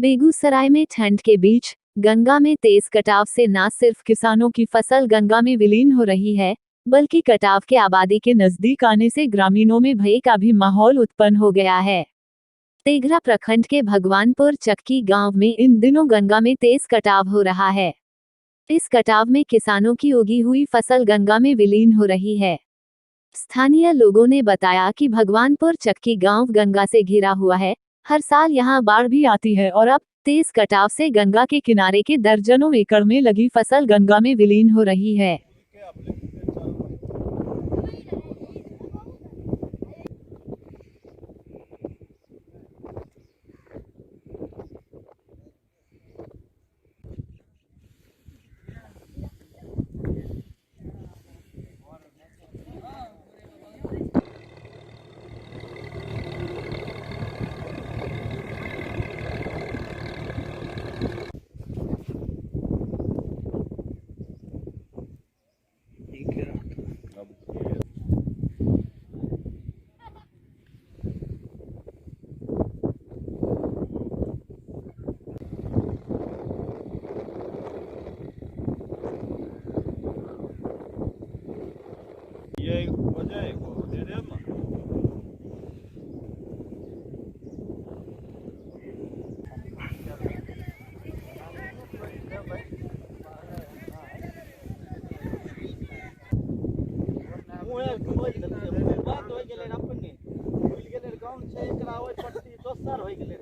बेगूसराय में ठंड के बीच गंगा में तेज कटाव से न सिर्फ किसानों की फसल गंगा में विलीन हो रही है, बल्कि कटाव के आबादी के नजदीक आने से ग्रामीणों में भय का भी माहौल उत्पन्न हो गया है। तेघरा प्रखंड के भगवानपुर चक्की गांव में इन दिनों गंगा में तेज कटाव हो रहा है। इस कटाव में किसानों की उगी हुई फसल गंगा में विलीन हो रही है। स्थानीय लोगों ने बताया कि भगवानपुर चक्की गांव गंगा से घिरा हुआ है। हर साल यहां बाढ़ भी आती है और अब तेज कटाव से गंगा के किनारे के दर्जनों एकड़ में लगी फसल गंगा में विलीन हो रही है। ये वजह है को दे दे ना। बात हो गेले अपने भूल गेले गांव से एकरा ओइ पट्टी दोसर हो गेले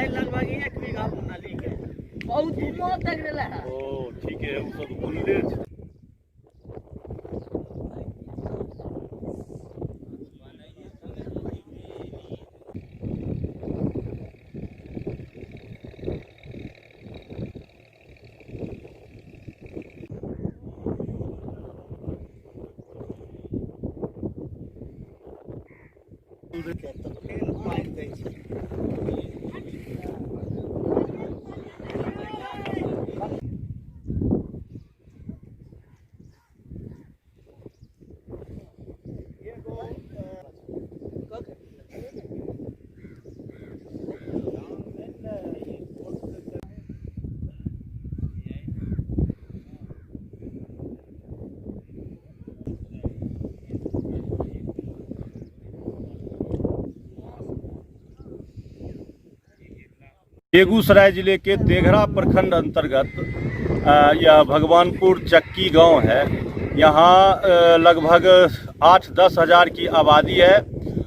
लगभग 1 बीघा नाली के बहुत दूर तक गेला है। ओ ठीक है, उ सब बोलले बेगूसराय जिले के तेघरा प्रखंड अंतर्गत यह भगवानपुर चक्की गांव है। यहाँ लगभग 8-10 हज़ार की आबादी है।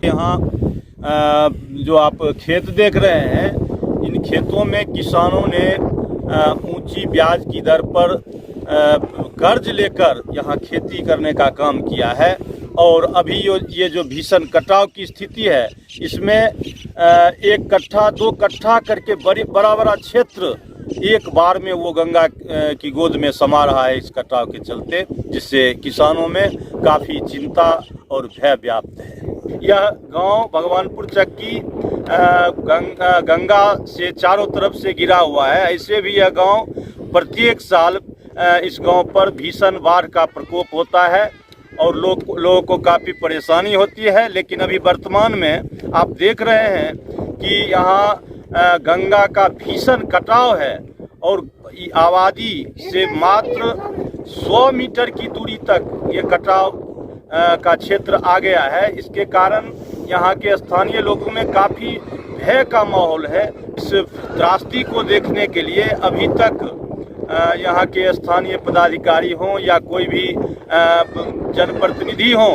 यहाँ जो आप खेत देख रहे हैं, इन खेतों में किसानों ने ऊंची ब्याज की दर पर कर्ज लेकर यहाँ खेती करने का काम किया है। और अभी ये जो भीषण कटाव की स्थिति है, इसमें 1 कट्ठा 2 कट्ठा करके बड़ा बड़ा क्षेत्र एक बार में वो गंगा की गोद में समा रहा है इस कटाव के चलते, जिससे किसानों में काफ़ी चिंता और भय व्याप्त है। यह गांव भगवानपुर चक्की गंगा से चारों तरफ से घिरा हुआ है। ऐसे भी यह गांव प्रत्येक साल इस गांव पर भीषण बाढ़ का प्रकोप होता है और लोगों को काफ़ी परेशानी होती है। लेकिन अभी वर्तमान में आप देख रहे हैं कि यहाँ गंगा का भीषण कटाव है और आबादी से मात्र 100 मीटर की दूरी तक ये कटाव का क्षेत्र आ गया है। इसके कारण यहाँ के स्थानीय लोगों में काफ़ी भय का माहौल है। इस त्रासदी को देखने के लिए अभी तक यहाँ के स्थानीय पदाधिकारी हों या कोई भी जनप्रतिनिधि हों,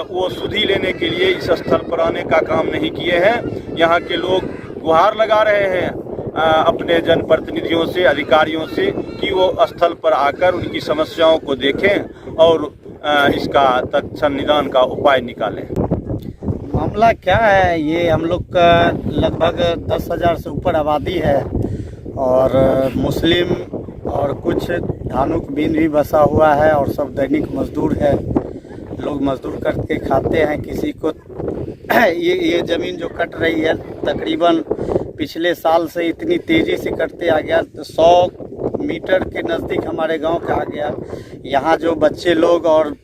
वो सुधि लेने के लिए इस स्थल पर आने का काम नहीं किए हैं। यहाँ के लोग गुहार लगा रहे हैं अपने जनप्रतिनिधियों से, अधिकारियों से, कि वो स्थल पर आकर उनकी समस्याओं को देखें और इसका तत्क्षण निदान का उपाय निकालें। मामला क्या है, ये हम लोग का लगभग 10 हज़ार से ऊपर आबादी है और मुस्लिम और कुछ धानुक बीन भी बसा हुआ है और सब दैनिक मजदूर है। लोग मजदूर करके खाते हैं। किसी को ये ज़मीन जो कट रही है तकरीबन पिछले साल से इतनी तेज़ी से कटते आ गया, 100 मीटर के नज़दीक हमारे गांव का आ गया। यहाँ जो बच्चे लोग और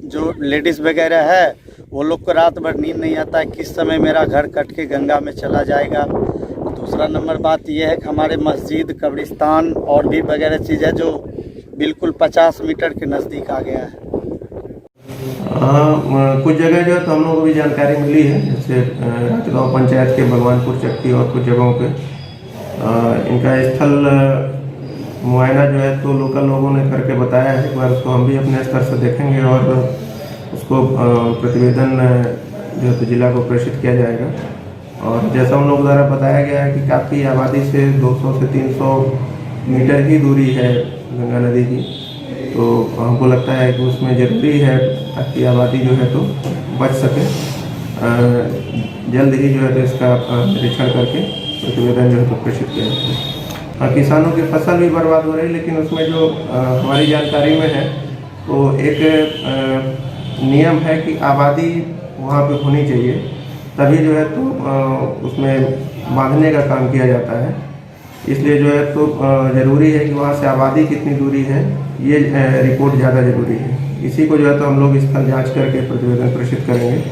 जो लेडीज़ वगैरह है वो लोग को रात भर नींद नहीं आता है, किस समय मेरा घर कट के गंगा में चला जाएगा। दूसरा नंबर बात यह है कि हमारे मस्जिद, कब्रिस्तान और भी वगैरह चीज़ है जो बिल्कुल 50 मीटर के नज़दीक आ गया है। कुछ जगह जो है तो हम लोगों को भी जानकारी मिली है, जैसे राजगांव पंचायत के भगवानपुर चक्की और कुछ जगहों पे इनका स्थल मुआयना जो है तो लोकल लोगों ने करके बताया है। एक बार उसको हम भी अपने स्तर से देखेंगे और उसको प्रतिवेदन जो है तो जिला को प्रेषित किया जाएगा। और जैसा उन लोगों द्वारा बताया गया है कि काफ़ी आबादी से 200 से 300 मीटर की दूरी है गंगा नदी की, तो हमको लगता है कि उसमें ज़रूरी है ताकि आबादी जो है तो बच सके। जल्द ही जो है तो इसका निरीक्षण करके प्रतिवेदन जो है तो प्रेषित किया जाएगा। किसानों की फसल भी बर्बाद हो रही है, लेकिन उसमें जो हमारी जानकारी में है तो एक नियम है कि आबादी वहाँ पे होनी चाहिए, तभी जो है तो उसमें बांधने का काम किया जाता है। इसलिए जो है तो ज़रूरी है कि वहाँ से आबादी कितनी दूरी है ये रिपोर्ट ज़्यादा ज़रूरी है। इसी को जो है तो हम लोग स्थल जांच करके प्रतिवेदन प्रेषित करेंगे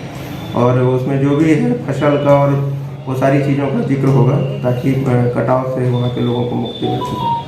और उसमें जो भी है फसल का और वो सारी चीज़ों का जिक्र होगा ताकि कटाव से वहाँ के लोगों को मुक्ति मिल सके।